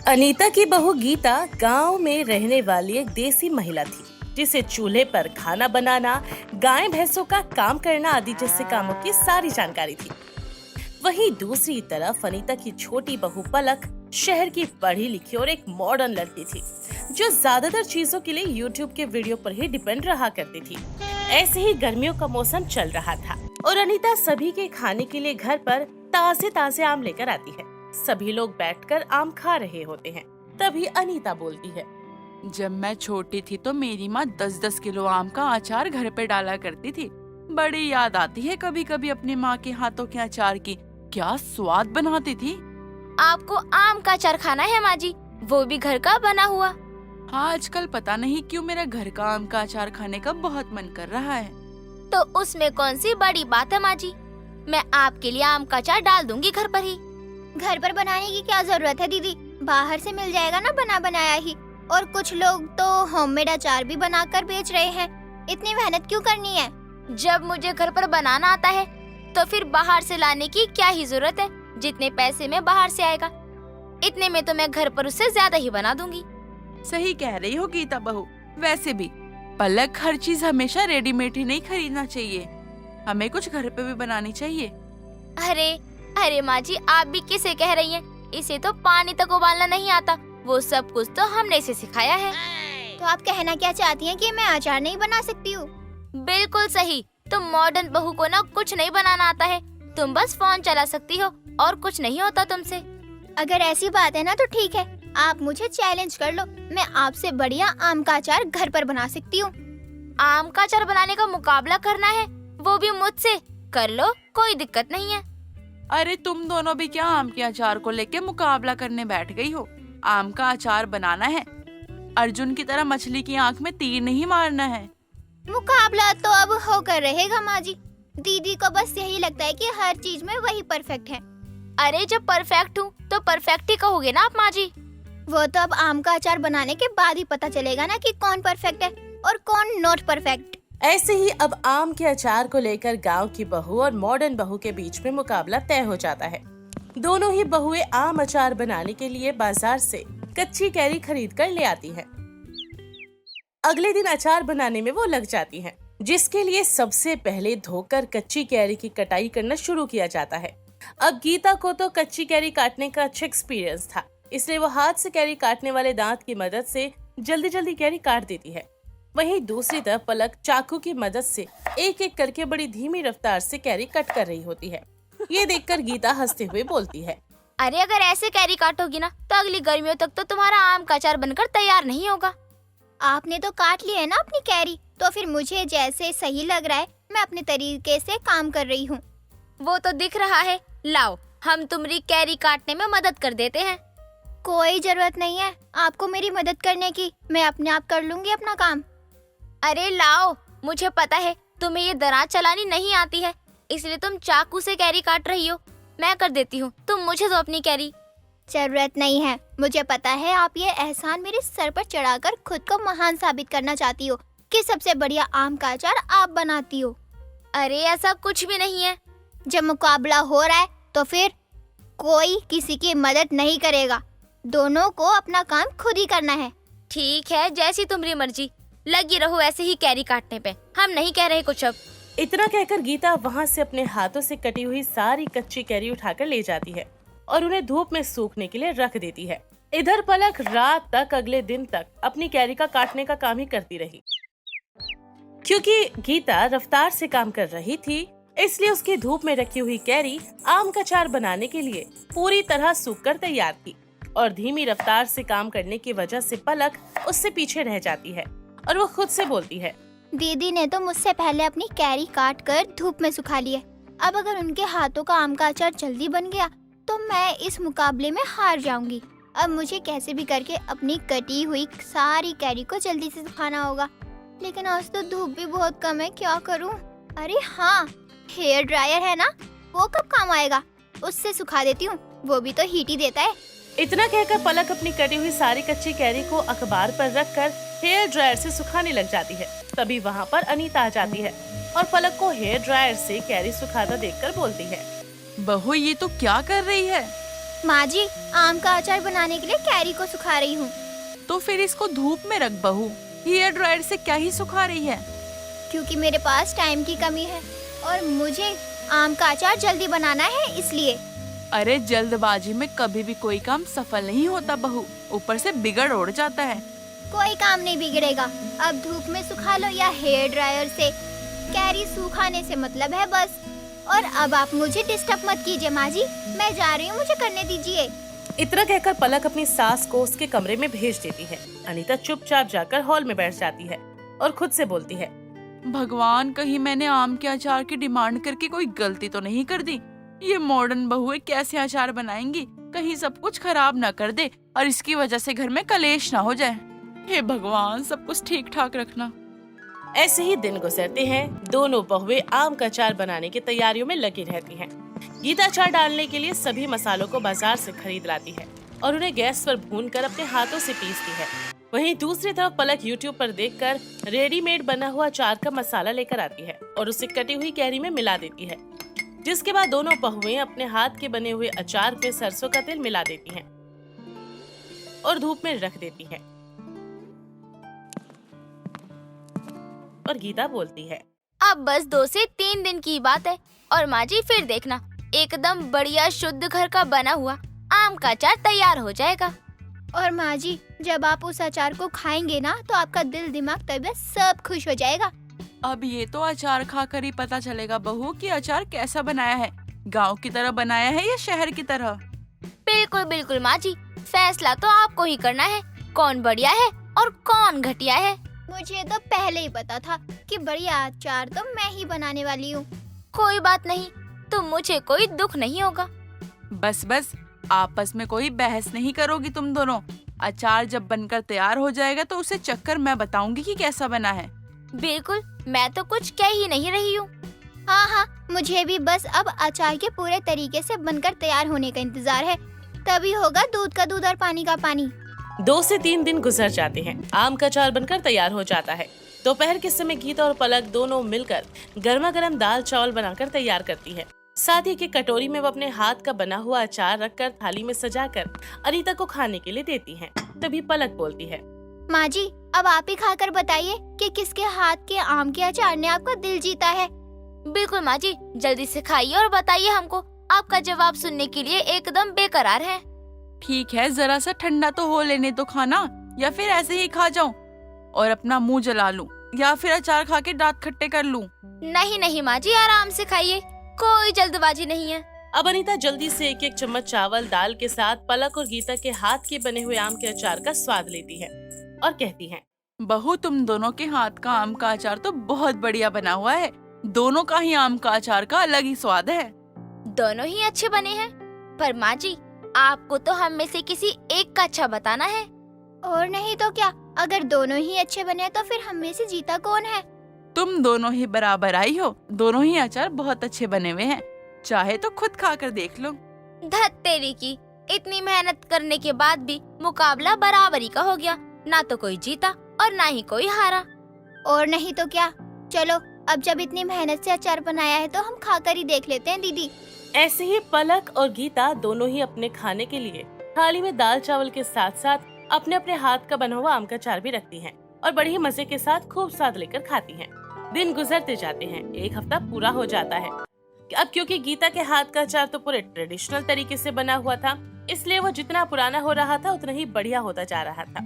अनीता की बहू गीता गांव में रहने वाली एक देसी महिला थी, जिसे चूल्हे पर खाना बनाना, गाय भैंसों का काम करना आदि जैसे कामों की सारी जानकारी थी। वहीं दूसरी तरफ अनीता की छोटी बहू पलक शहर की पढ़ी लिखी और एक मॉडर्न लड़की थी, जो ज्यादातर चीजों के लिए यूट्यूब के वीडियो पर ही डिपेंड रहा करती थी। ऐसे ही गर्मियों का मौसम चल रहा था और अनीता सभी के खाने के लिए घर पर ताजे ताजे आम लेकर आती है। सभी लोग बैठकर आम खा रहे होते हैं। तभी अनीता बोलती है, जब मैं छोटी थी तो मेरी माँ 10-10 किलो आम का अचार घर पे डाला करती थी। बड़ी याद आती है कभी कभी अपनी माँ के हाथों के अचार की। क्या स्वाद बनाती थी। आपको आम का अचार खाना है माँ जी, वो भी घर का बना हुआ। हाँ, आजकल पता नहीं क्यों मेरा घर का आम का अचार खाने का बहुत मन कर रहा है। तो उसमें कौन सी बड़ी बात है माँ जी, मैं आपके लिए आम का अचार डाल दूंगी घर पर ही। घर पर बनाने की क्या जरूरत है दीदी, बाहर से मिल जाएगा ना बना बनाया ही। और कुछ लोग तो होममेड अचार भी बनाकर बेच रहे हैं, इतनी मेहनत क्यों करनी है। जब मुझे घर पर बनाना आता है तो फिर बाहर से लाने की क्या ही जरूरत है। जितने पैसे में बाहर से आएगा इतने में तो मैं घर पर उससे ज्यादा ही बना दूंगी। सही कह रही हो गीता बहू। वैसे भी पलक, हर चीज हमेशा रेडीमेड ही नहीं खरीदना चाहिए, हमें कुछ घर पे भी बनानी चाहिए। अरे अरे माँ जी, आप भी किसे कह रही हैं? इसे तो पानी तक उबालना नहीं आता, वो सब कुछ तो हमने इसे सिखाया है। तो आप कहना क्या चाहती हैं कि मैं अचार नहीं बना सकती हूँ? बिल्कुल सही। तुम मॉडर्न बहू को ना कुछ नहीं बनाना आता है, तुम बस फोन चला सकती हो और कुछ नहीं होता तुमसे। अगर ऐसी बात है ना तो ठीक है, आप मुझे चैलेंज कर लो, मैं आपसे बढ़िया आम का अचार घर पर बना सकती हूँ। आम का अचार बनाने का मुकाबला करना है, वो भी मुझसे? कर लो, कोई दिक्कत नहीं है। अरे तुम दोनों भी क्या आम के अचार को लेके मुकाबला करने बैठ गई हो? आम का अचार बनाना है, अर्जुन की तरह मछली की आंख में तीर नहीं मारना है। मुकाबला तो अब होकर रहेगा माँ जी, दीदी को बस यही लगता है कि हर चीज में वही परफेक्ट है। अरे जब परफेक्ट हूँ तो परफेक्ट ही कहोगे ना आप माँ जी। वो तो अब आम का अचार बनाने के बाद ही पता चलेगा ना कि कौन परफेक्ट है और कौन नॉट परफेक्ट। ऐसे ही अब आम के अचार को लेकर गांव की बहू और मॉडर्न बहू के बीच में मुकाबला तय हो जाता है। दोनों ही बहुएं आम अचार बनाने के लिए बाजार से कच्ची कैरी खरीद कर ले आती हैं। अगले दिन अचार बनाने में वो लग जाती हैं, जिसके लिए सबसे पहले धोकर कच्ची कैरी की कटाई करना शुरू किया जाता है। अब गीता को तो कच्ची कैरी काटने का अच्छा एक्सपीरियंस था, इसलिए वो हाथ से कैरी काटने वाले दांत की मदद से जल्दी जल्दी कैरी काट देती है। वहीं दूसरी तरफ पलक चाकू की मदद से एक एक करके बड़ी धीमी रफ्तार से कैरी कट कर रही होती है। ये देखकर गीता हंसते हुए बोलती है, अरे अगर ऐसे कैरी काटोगी ना तो अगली गर्मियों तक तो तुम्हारा आम का अचार बनकर तैयार नहीं होगा। आपने तो काट लिया है ना अपनी कैरी, तो फिर मुझे जैसे सही लग रहा है मैं अपने तरीके से काम कर रही हूँ। वो तो दिख रहा है, लाओ हम तुम्हारी कैरी काटने में मदद कर देते हैं। कोई जरूरत नहीं है आपको मेरी मदद करने की, मैं अपने आप कर लूंगी अपना काम। अरे लाओ, मुझे पता है तुम्हें ये दराज चलानी नहीं आती है, इसलिए तुम चाकू से कैरी काट रही हो। मैं कर देती हूँ, तुम मुझे दो अपनी कैरी। जरूरत नहीं है, मुझे पता है आप ये एहसान मेरे सर पर चढ़ाकर खुद को महान साबित करना चाहती हो कि सबसे बढ़िया आम का अचार आप बनाती हो। अरे ऐसा कुछ भी नहीं है। जब मुकाबला हो रहा है तो फिर कोई किसी की मदद नहीं करेगा, दोनों को अपना काम खुद ही करना है। ठीक है, जैसी तुम्हारी मर्जी, लगी रहो ऐसे ही कैरी काटने पे, हम नहीं कह रहे कुछ अब। इतना कहकर गीता वहाँ से अपने हाथों से कटी हुई सारी कच्ची कैरी उठाकर ले जाती है और उन्हें धूप में सूखने के लिए रख देती है। इधर पलक रात तक, अगले दिन तक अपनी कैरी का काटने का काम ही करती रही। क्योंकि गीता रफ्तार से काम कर रही थी, इसलिए उसकी धूप में रखी हुई कैरी आम का अचार बनाने के लिए पूरी तरह सूख कर तैयार थी और धीमी रफ्तार से काम करने की वजह से पलक उससे पीछे रह जाती है और वो खुद से बोलती है, दीदी ने तो मुझसे पहले अपनी कैरी काट कर धूप में सुखा ली है, अब अगर उनके हाथों का आम का अचार जल्दी बन गया तो मैं इस मुकाबले में हार जाऊंगी। अब मुझे कैसे भी करके अपनी कटी हुई सारी कैरी को जल्दी से सुखाना होगा, लेकिन आज तो धूप भी बहुत कम है, क्या करूं? अरे हाँ, हेयर ड्रायर है ना, वो कब काम आएगा, उससे सुखा देती हूँ, वो भी तो हीट ही देता है। इतना कहकर पलक अपनी कटी हुई सारी कच्ची कैरी को अखबार पर रखकर हेयर ड्रायर से सुखाने लग जाती है। तभी वहाँ पर अनीता आ जाती है और पलक को हेयर ड्रायर से कैरी सुखाता देखकर बोलती है, बहू ये तो क्या कर रही है? माँ जी, आम का अचार बनाने के लिए कैरी को सुखा रही हूँ, तो फिर इसको धूप में रख बहू, हेयर ड्रायर से क्या ही सुखा रही है। क्योंकि मेरे पास टाइम की कमी है और मुझे आम का अचार जल्दी बनाना है इसलिए। अरे जल्दबाजी में कभी भी कोई काम सफल नहीं होता बहू, ऊपर से बिगड़ उड़ जाता है। कोई काम नहीं बिगड़ेगा, अब धूप में सुखा लो या हेयर ड्रायर से, कैरी सुखाने से मतलब है बस। और अब आप मुझे डिस्टर्ब मत कीजिए माँ जी, मैं जा रही हूँ, मुझे करने दीजिए। इतना कहकर पलक अपनी सास को उसके कमरे में भेज देती है। अनीता चुपचाप जाकर हॉल में बैठ जाती है और खुद से बोलती है, भगवान कहीं मैंने आम के अचार की डिमांड करके कोई गलती तो नहीं कर दी। ये मॉडर्न बहुएं कैसे अचार बनाएंगी, कहीं सब कुछ खराब ना कर दे और इसकी वजह से घर में कलेश ना हो जाए। हे भगवान, सब कुछ ठीक ठाक रखना। ऐसे ही दिन गुजरते हैं। दोनों बहुएं आम का अचार बनाने की तैयारियों में लगी रहती हैं। गीता अचार डालने के लिए सभी मसालों को बाजार से खरीद लाती है और उन्हें गैस पर भूनकर अपने हाथों से पीसती है। वहीं दूसरी तरफ पलक यूट्यूब पर देखकर रेडीमेड बना हुआ अचार का मसाला लेकर आती है और उसे कटी हुई कैरी में मिला देती है, जिसके बाद दोनों बहुएं अपने हाथ के बने हुए अचार पे सरसों का तेल मिला देती हैं और धूप में रख देती है। और गीता बोलती है, अब बस 2 से 3 दिन की बात है और माँ जी फिर देखना, एकदम बढ़िया शुद्ध घर का बना हुआ आम का अचार तैयार हो जाएगा। और माँ जी, जब आप उस अचार को खाएंगे ना तो आपका दिल दिमाग तबीयत सब खुश हो जाएगा। अब ये तो अचार खाकर ही पता चलेगा बहू कि अचार कैसा बनाया है, गांव की तरह बनाया है या शहर की तरह। बिल्कुल बिल्कुल माँ जी, फैसला तो आपको ही करना है, कौन बढ़िया है और कौन घटिया है। मुझे तो पहले ही पता था कि बढ़िया अचार तो मैं ही बनाने वाली हूँ। कोई बात नहीं, तो मुझे कोई दुख नहीं होगा। बस बस, आपस में कोई बहस नहीं करोगी तुम दोनों। अचार जब बनकर तैयार हो जाएगा तो उसे चक्कर मैं बताऊंगी कि कैसा बना है। बिल्कुल, मैं तो कुछ कह ही नहीं रही हूँ। हाँ, मुझे भी बस अब अचार के पूरे तरीके से बनकर तैयार होने का इंतजार है, तभी होगा दूध का दूध और पानी का पानी। 2 से 3 दिन गुजर जाते हैं। आम का अचार बनकर तैयार हो जाता है। दोपहर के समय गीता और पलक दोनों मिलकर गर्मा गर्म दाल चावल बनाकर तैयार करती है। साथ ही एक कटोरी में वो अपने हाथ का बना हुआ अचार रखकर थाली में सजाकर अनीता को खाने के लिए देती हैं। तभी पलक बोलती है, माँ जी, अब आप ही खाकर बताइए कि किसके हाथ के आम के अचार ने आपका दिल जीता है। बिल्कुल माँ जी, जल्दी से खाइए और बताइए हमको। आपका जवाब सुनने के लिए एकदम बेकरार है। ठीक है, जरा सा ठंडा तो हो लेने दो खाना, या फिर ऐसे ही खा जाऊं और अपना मुंह जला लूं, या फिर अचार खा के दांत खट्टे कर लूं। नहीं नहीं माँ जी, आराम से खाइए, कोई जल्दबाजी नहीं है। अब अनीता जल्दी से एक चम्मच चावल दाल के साथ पलक और गीता के हाथ के बने हुए आम के अचार का स्वाद लेती है और कहती है, बहू तुम दोनों के हाथ का आम का अचार तो बहुत बढ़िया बना हुआ है। दोनों का ही आम का अचार का अलग ही स्वाद है। दोनों ही अच्छे बने हैं, पर माँ जी आपको तो हम में से किसी एक का अच्छा बताना है। और नहीं तो क्या, अगर दोनों ही अच्छे बने तो फिर हम में से जीता कौन है? तुम दोनों ही बराबर आई हो, दोनों ही अचार बहुत अच्छे बने हुए हैं, चाहे तो खुद खाकर देख लो। धत तेरी की, इतनी मेहनत करने के बाद भी मुकाबला बराबरी का हो गया, ना तो कोई जीता और ना ही कोई हारा। और नहीं तो क्या, चलो अब जब इतनी मेहनत से अचार बनाया है तो हम खाकर ही देख लेते हैं दीदी। ऐसे ही पलक और गीता दोनों ही अपने खाने के लिए थाली में दाल चावल के साथ साथ अपने अपने हाथ का बना हुआ आम का अचार भी रखती हैं और बड़े ही मजे के साथ खूब स्वाद लेकर खाती हैं। दिन गुजरते जाते हैं, 1 हफ्ता पूरा हो जाता है। अब क्योंकि गीता के हाथ का अचार तो पूरे ट्रेडिशनल तरीके से बना हुआ था, इसलिए वो जितना पुराना हो रहा था उतना ही बढ़िया होता जा रहा था।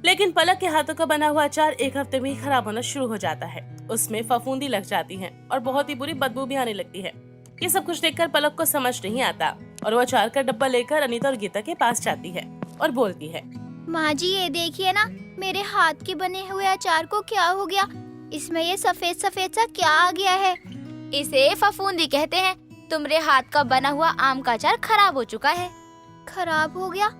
लेकिन पलक के हाथों का बना हुआ अचार 1 हफ्ते में ही खराब होना शुरू हो जाता है। उसमें फफूंदी लग जाती है और बहुत ही बुरी बदबू भी आने लगती है। ये सब कुछ देखकर पलक को समझ नहीं आता और वो अचार का डब्बा लेकर अनीता और गीता के पास जाती है और बोलती है, माँ जी ये देखिए ना, मेरे हाथ के बने हुए अचार को क्या हो गया? इसमें ये सफेद सफेद सा क्या आ गया है? इसे फफूंदी कहते हैं। तुम्हारे हाथ का बना हुआ आम का अचार खराब हो चुका है। खराब हो गया?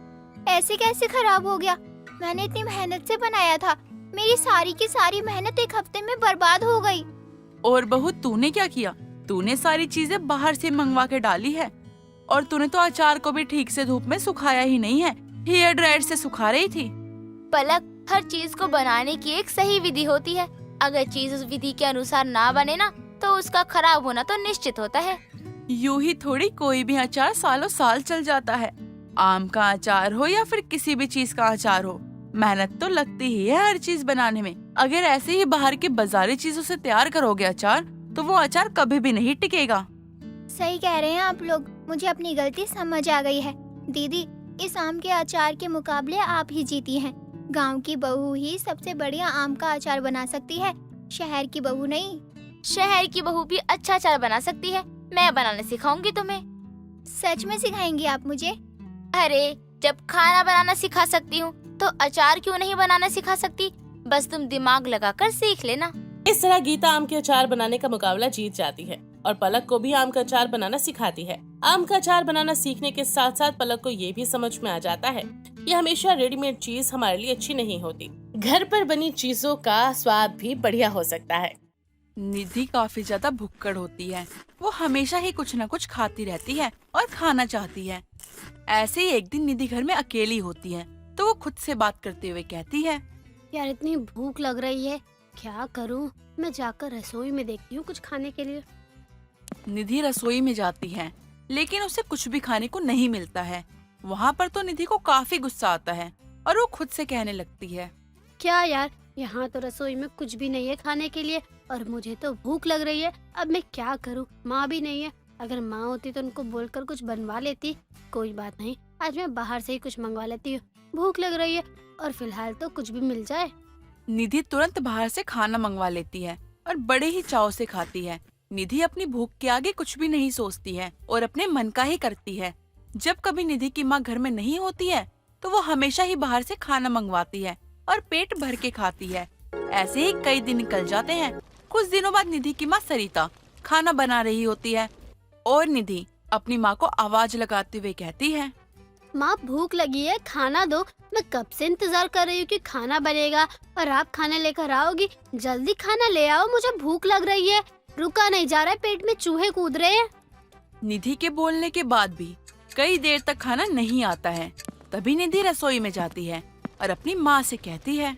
ऐसे कैसे खराब हो गया? मैंने इतनी मेहनत से बनाया था, मेरी सारी की सारी मेहनत 1 हफ्ते में बर्बाद हो गई। और बहू तूने क्या किया? तूने सारी चीजें बाहर से मंगवा के डाली है और तूने तो अचार को भी ठीक से धूप में सुखाया ही नहीं है, हेयर ड्रायर से सुखा रही थी। पलक, हर चीज को बनाने की एक सही विधि होती है। अगर चीज उस विधि के अनुसार ना बने ना तो उसका खराब होना तो निश्चित होता है। यूं ही थोड़ी कोई भी अचार सालों साल चल जाता है। आम का अचार हो या फिर किसी भी चीज का अचार हो, मेहनत तो लगती ही है हर चीज बनाने में। अगर ऐसे ही बाहर के बाजारी चीजों से तैयार करोगे अचार, तो वो अचार कभी भी नहीं टिकेगा। सही कह रहे हैं आप लोग, मुझे अपनी गलती समझ आ गई है। दीदी, इस आम के अचार के मुकाबले आप ही जीती हैं। गांव की बहू ही सबसे बढ़िया आम का अचार बना सकती है, शहर की बहू नहीं। शहर की बहू भी अच्छा अचार बना सकती है, मैं बनाने सिखाऊंगी तुम्हें। सच में सिखाएंगी आप मुझे? अरे, जब खाना बनाना सिखा सकती हूँ तो अचार क्यों नहीं बनाना सिखा सकती? बस तुम दिमाग लगाकर सीख लेना। इस तरह गीता आम के अचार बनाने का मुकाबला जीत जाती है और पलक को भी आम का अचार बनाना सिखाती है। आम का अचार बनाना सीखने के साथ साथ पलक को ये भी समझ में आ जाता है ये हमेशा रेडीमेड चीज हमारे लिए अच्छी नहीं होती, घर पर बनी चीजों का स्वाद भी बढ़िया हो सकता है। निधि काफी ज्यादा भुक्कड़ होती है। वो हमेशा ही कुछ न कुछ खाती रहती है और खाना चाहती है। ऐसे ही एक दिन निधि घर में अकेली होती है, तो वो खुद से बात करते हुए कहती है, यार इतनी भूख लग रही है, क्या करूं? मैं जाकर रसोई में देखती हूँ कुछ खाने के लिए। निधि रसोई में जाती है, लेकिन उसे कुछ भी खाने को नहीं मिलता है। वहाँ पर तो निधि को काफी गुस्सा आता है और वो खुद से कहने लगती है, क्या यार, यहाँ तो रसोई में कुछ भी नहीं है खाने के लिए और मुझे तो भूख लग रही है। अब मैं क्या करूँ? माँ भी नहीं है। अगर माँ होती तो उनको बोलकर कुछ बनवा लेती। कोई बात नहीं, आज मैं बाहर से ही कुछ मंगवा लेती हूँ। भूख लग रही है और फिलहाल तो कुछ भी मिल जाए। निधि तुरंत बाहर से खाना मंगवा लेती है और बड़े ही चाव से खाती है। निधि अपनी भूख के आगे कुछ भी नहीं सोचती है और अपने मन का ही करती है। जब कभी निधि की माँ घर में नहीं होती है, तो वो हमेशा ही बाहर से खाना मंगवाती है और पेट भर के खाती है। ऐसे ही कई दिन निकल जाते हैं। कुछ दिनों बाद निधि की माँ सरिता खाना बना रही होती है और निधि अपनी माँ को आवाज लगाते हुए कहती है, माँ भूख लगी है, खाना दो। मैं कब से इंतजार कर रही हूँ कि खाना बनेगा और आप खाना लेकर आओगी। जल्दी खाना ले आओ, मुझे भूख लग रही है। रुका नहीं जा रहा है, पेट में चूहे कूद रहे हैं। निधि के बोलने के बाद भी कई देर तक खाना नहीं आता है। तभी निधि रसोई में जाती है और अपनी माँ से कहती है,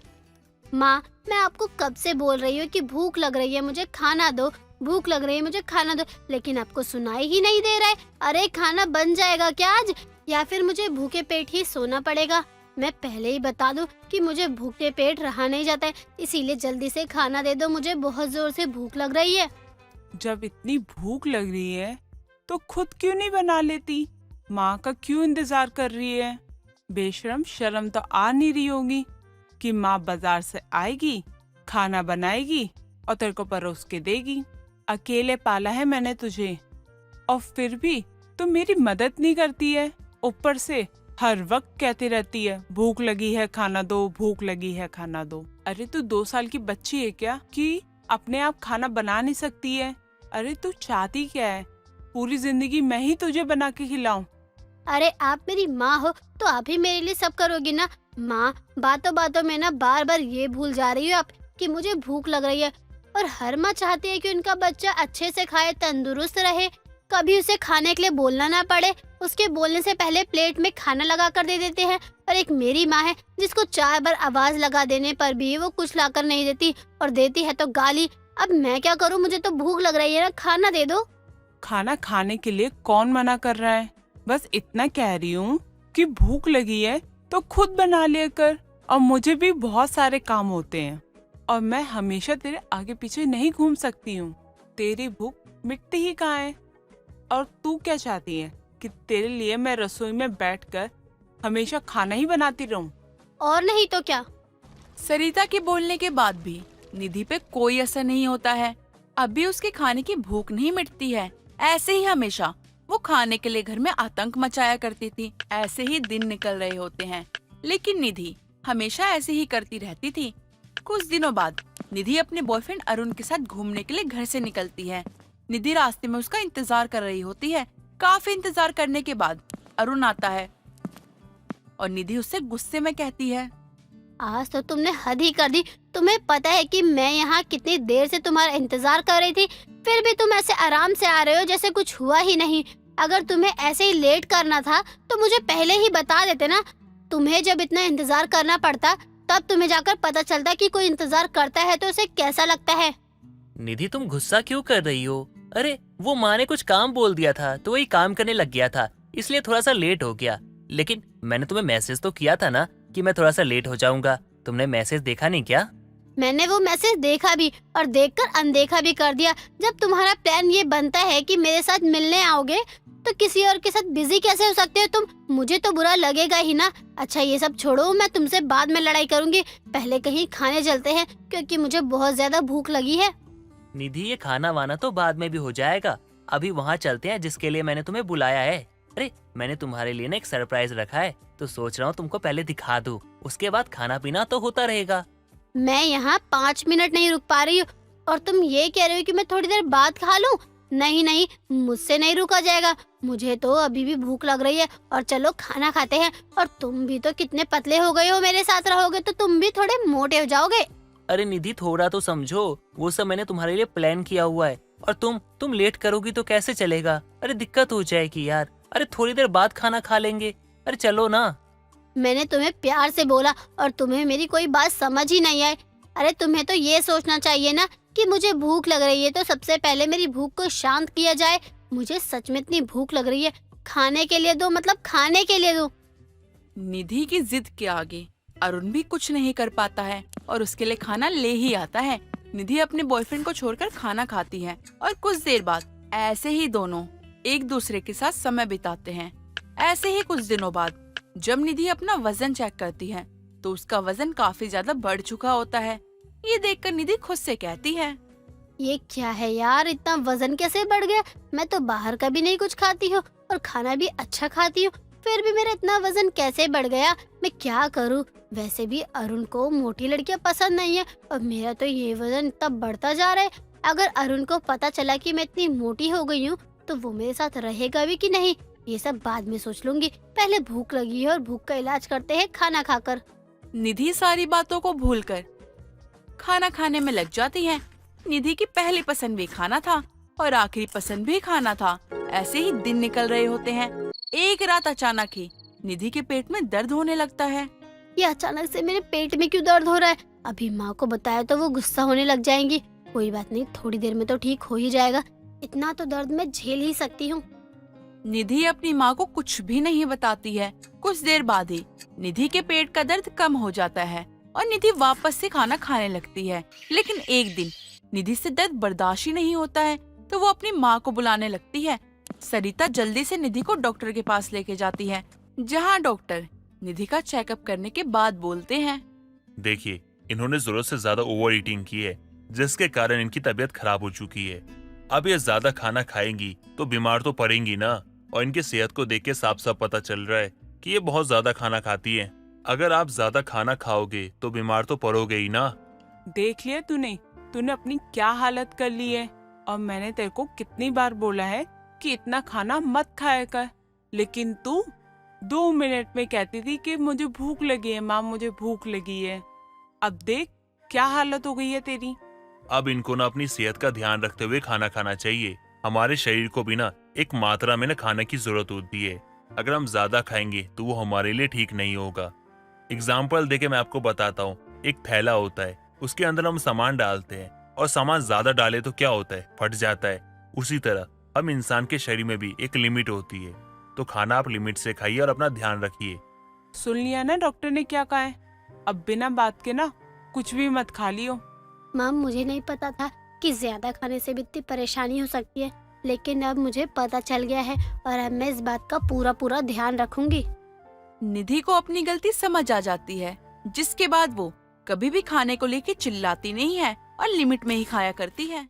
माँ, मैं आपको कब से बोल रही हूँ कि भूख लग रही है, मुझे खाना दो। भूख लग रही है, मुझे खाना दो, लेकिन आपको सुनाई ही नहीं दे रहा है। अरे खाना बन जाएगा क्या आज, या फिर मुझे भूखे पेट ही सोना पड़ेगा? मैं पहले ही बता दूं कि मुझे भूखे पेट रहा नहीं जाता है, इसीलिए जल्दी से खाना दे दो, मुझे बहुत जोर से भूख लग रही है। जब इतनी भूख लग रही है तो खुद क्यों नहीं बना लेती? माँ का क्यों इंतजार कर रही है? बेशरम, शर्म तो आ नहीं रही होगी कि माँ बाजार से आएगी, खाना बनाएगी और तेरे को परोस के देगी। अकेले पाला है मैंने तुझे और फिर भी तू मेरी मदद नहीं करती है। ऊपर से हर वक्त कहती रहती है भूख लगी है खाना दो, भूख लगी है खाना दो। अरे तू 2 साल की बच्ची है क्या कि अपने आप खाना बना नहीं सकती है? अरे तू चाहती क्या है? पूरी जिंदगी मैं ही तुझे बना के खिलाऊं? अरे आप मेरी माँ हो तो आप ही मेरे लिए सब करोगी ना। माँ, बातों बातों में ना बार बार ये भूल जा रही हो आप कि मुझे भूख लग रही है। और हर माँ चाहती है कि उनका बच्चा अच्छे से खाए, तंदुरुस्त रहे, कभी उसे खाने के लिए बोलना ना पड़े। उसके बोलने से पहले प्लेट में खाना लगा कर दे देते हैं। और एक मेरी माँ है जिसको 4 बार आवाज लगा देने पर भी वो कुछ लाकर नहीं देती, और देती है तो गाली। अब मैं क्या करूँ? मुझे तो भूख लग रही है ना, खाना दे दो। खाना खाने के लिए कौन मना कर रहा है? बस इतना कह रही हूँ कि भूख लगी है तो खुद बना लिया कर। और मुझे भी बहुत सारे काम होते हैं और मैं हमेशा तेरे आगे पीछे नहीं घूम सकती हूँ। तेरी भूख मिटती ही कहाँ है? और तू क्या चाहती है कि तेरे लिए मैं रसोई में बैठकर हमेशा खाना ही बनाती रहूं? और नहीं तो क्या। सरिता के बोलने के बाद भी निधि पे कोई असर नहीं होता है। अब भी उसके खाने की भूख नहीं मिटती है। ऐसे ही हमेशा वो खाने के लिए घर में आतंक मचाया करती थी। ऐसे ही दिन निकल रहे होते हैं, लेकिन निधि हमेशा ऐसे ही करती रहती थी। कुछ दिनों बाद निधि अपने बॉयफ्रेंड अरुण के साथ घूमने के लिए घर से निकलती है। निधि रास्ते में उसका इंतजार कर रही होती है। काफी इंतजार करने के बाद अरुण आता है और निधि उससे गुस्से में कहती है, आज तो तुमने हद ही कर दी। तुम्हें पता है कि मैं यहाँ कितनी देर से तुम्हारा इंतजार कर रही थी, फिर भी तुम ऐसे आराम से आ रहे हो जैसे कुछ हुआ ही नहीं। अगर तुम्हें ऐसे ही लेट करना था तो मुझे पहले ही बता देते ना। तुम्हें जब इतना इंतजार करना पड़ता तब तुम्हें जाकर पता चलता कि कोई इंतजार करता है तो उसे कैसा लगता है। निधि, तुम गुस्सा क्यों कर रही हो? अरे वो माँ ने कुछ काम बोल दिया था तो वही काम करने लग गया था, इसलिए थोड़ा सा लेट हो गया। लेकिन मैंने तुम्हें मैसेज तो किया था ना कि मैं थोड़ा सा लेट हो जाऊंगा। तुमने मैसेज देखा नहीं क्या? मैंने वो मैसेज देखा भी और देखकर अनदेखा भी कर दिया। जब तुम्हारा प्लान ये बनता है कि मेरे साथ मिलने आओगे तो किसी और के साथ बिजी कैसे हो सकते हो तुम? मुझे तो बुरा लगेगा ही ना। अच्छा ये सब छोड़ो, मैं तुमसे बाद में लड़ाई करूंगी। पहले कहीं खाने चलते हैं क्योंकि मुझे बहुत ज्यादा भूख लगी है। निधि, ये खाना वाना तो बाद में भी हो जाएगा। अभी वहाँ चलते हैं जिसके लिए मैंने तुम्हें बुलाया है। अरे मैंने तुम्हारे लिए ना एक सरप्राइज रखा है, तो सोच रहा हूँ तुमको पहले दिखा दूँ, उसके बाद खाना पीना तो होता रहेगा। मैं यहाँ 5 मिनट नहीं रुक पा रही हूँ और तुम ये कह रहे हो कि मैं थोड़ी देर बाद खा लूँ? नहीं नहीं, मुझसे नहीं रुका जाएगा। मुझे तो अभी भी भूख लग रही है और चलो खाना खाते हैं। और तुम भी तो कितने पतले हो गए हो, मेरे साथ रहोगे तो तुम भी थोड़े मोटे हो जाओगे। अरे निधि, थोड़ा तो समझो, वो सब मैंने तुम्हारे लिए प्लान किया हुआ है। और तुम लेट करोगी तो कैसे चलेगा? अरे दिक्कत हो जाएगी यार। अरे थोड़ी देर बाद खाना खा लेंगे। अरे चलो ना। मैंने तुम्हें प्यार से बोला और तुम्हें मेरी कोई बात समझ ही नहीं आई। अरे तुम्हें तो ये सोचना चाहिए ना कि मुझे भूख लग रही है तो सबसे पहले मेरी भूख को शांत किया जाए। मुझे सच में इतनी भूख लग रही है, खाने के लिए दो, मतलब खाने के लिए दो। निधि की जिद के आगे अरुण भी कुछ नहीं कर पाता है और उसके लिए खाना ले ही आता है। निधि अपने बॉयफ्रेंड को छोड़कर खाना खाती है और कुछ देर बाद ऐसे ही दोनों एक दूसरे के साथ समय बिताते हैं। ऐसे ही कुछ दिनों बाद जब निधि अपना वजन चेक करती है तो उसका वजन काफी ज्यादा बढ़ चुका होता है। ये देखकर निधि खुद से कहती है, ये क्या है यार, इतना वजन कैसे बढ़ गया? मैं तो बाहर का भी नहीं कुछ खाती हूँ और खाना भी अच्छा खाती हूँ, फिर भी मेरा इतना वजन कैसे बढ़ गया? मैं क्या करूँ? वैसे भी अरुण को मोटी लड़कियाँ पसंद नहीं है और मेरा तो ये वजन इतना बढ़ता जा रहा है। अगर अरुण को पता चला कि मैं इतनी मोटी हो गई हूँ तो वो मेरे साथ रहेगा भी कि नहीं, ये सब बाद में सोच लूंगी। पहले भूख लगी है और भूख का इलाज करते हैं खाना खाकर। निधि सारी बातों को भूलकर खाना खाने में लग जाती है। निधि की पहली पसंद भी खाना था और आखिरी पसंद भी खाना था। ऐसे ही दिन निकल रहे होते हैं। एक रात अचानक ही निधि के पेट में दर्द होने लगता है। ये अचानक से मेरे पेट में क्यों दर्द हो रहा है? अभी माँ को बताया तो वो गुस्सा होने लग जाएंगी। कोई बात नहीं, थोड़ी देर में तो ठीक हो ही जाएगा। इतना तो दर्द मैं झेल ही सकती हूँ। निधि अपनी माँ को कुछ भी नहीं बताती है। कुछ देर बाद ही निधि के पेट का दर्द कम हो जाता है और निधि वापस से खाना खाने लगती है। लेकिन एक दिन निधि से दर्द बर्दाश्त ही नहीं होता है तो वो अपनी माँ को बुलाने लगती है। सरिता जल्दी से निधि को डॉक्टर के पास लेके जाती है, जहाँ डॉक्टर निधि का चेकअप करने के बाद बोलते हैं, देखिए, इन्होंने जरूरत से ज्यादा ओवर ईटिंग की है, जिसके कारण इनकी तबीयत खराब हो चुकी है। अब ये ज्यादा खाना खाएंगी तो बीमार तो पड़ेंगी ना। और इनकी सेहत को देख के साफ साफ पता चल रहा है कि ये बहुत ज्यादा खाना खाती है। अगर आप ज्यादा खाना खाओगे तो बीमार तो पड़ोगे ही ना। देख लिया तूने अपनी क्या हालत कर ली है। और मैंने तेरे को कितनी बार बोला है कि इतना खाना मत खाया कर, लेकिन तू 2 मिनट में कहती थी कि मुझे भूख लगी है माँ, मुझे भूख लगी है। अब देख क्या हालत हो गई है तेरी। अब इनको ना अपनी सेहत का ध्यान रखते हुए खाना खाना चाहिए। हमारे शरीर को भी ना एक मात्रा में ना खाने की जरूरत होती है। अगर हम ज्यादा खाएंगे तो वो हमारे लिए ठीक नहीं होगा। एग्जाम्पल देके मैं आपको बताता हूँ। एक थैला होता है, उसके अंदर हम सामान डालते हैं और सामान ज्यादा डाले तो क्या होता है, फट जाता है। उसी तरह हम इंसान के शरीर में भी एक लिमिट होती है, तो खाना आप लिमिट से खाइए और अपना ध्यान रखिए। सुन लिया ना डॉक्टर ने क्या कहा है। अब बिना बात के ना कुछ भी मत खा लियो। माम, मुझे नहीं पता था कि ज्यादा खाने से भी इतनी परेशानी हो सकती है, लेकिन अब मुझे पता चल गया है और अब मैं इस बात का पूरा ध्यान रखूंगी। निधि को अपनी गलती समझ आ जाती है, जिसके बाद वो कभी भी खाने को लेके चिल्लाती नहीं है और लिमिट में ही खाया करती है।